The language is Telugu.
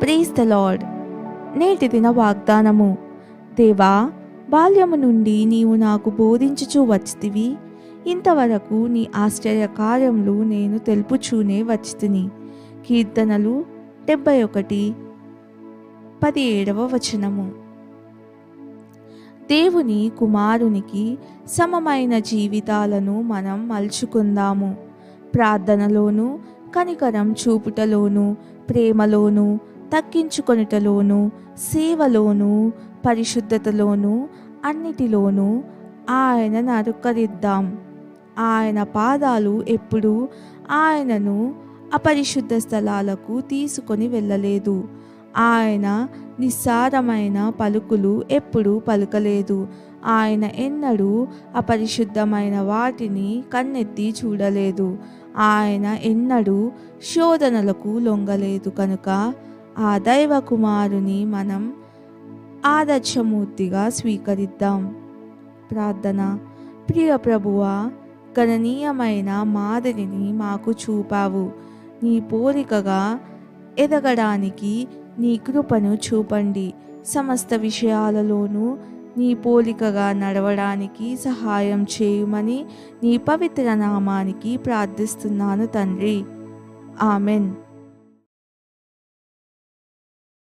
Praise the lord. నేటి దిన వాగ్దానము. దేవా, బాల్యము నుండి నీవు నాకు బోధించుచూ వచ్చితివి. ఇంతవరకు నీ ఆశ్చర్య కార్యములు నేను తెలుపుచూనే వచ్చితిని. కీర్తనలు 71:17. దేవుని కుమారునికి సమమైన జీవితాలను మనం మలుచుకుందాము. ప్రార్థనలోను, కనికరం చూపుటలోను, ప్రేమలోను, తగ్గించుకొనుటలోను, సేవలోను, పరిశుద్ధతలోను, అన్నిటిలోనూ ఆయనను అనుకరిద్దాం. ఆయన పాదాలు ఎప్పుడూ ఆయనను అపరిశుద్ధ స్థలాలకు తీసుకొని వెళ్ళలేదు. ఆయన నిస్సారమైన పలుకులు ఎప్పుడూ పలుకలేదు. ఆయన ఎన్నడూ అపరిశుద్ధమైన వాటిని కన్నెత్తి చూడలేదు. ఆయన ఎన్నడూ శోధనలకు లొంగలేదు. కనుక ఆ దైవ కుమారుని మనం ఆదర్శమూర్తిగా స్వీకరిద్దాం. ప్రార్థన. ప్రియ ప్రభువా, గణనీయమైన మాదిరిని మాకు చూపావు. నీ పోలికగా ఎదగడానికి నీ కృపను చూపండి. సమస్త విషయాలలోనూ నీ పోలికగా నడవడానికి సహాయం చేయుమని నీ పవిత్ర నామానికి ప్రార్థిస్తున్నాను తండ్రి. ఆమెన్.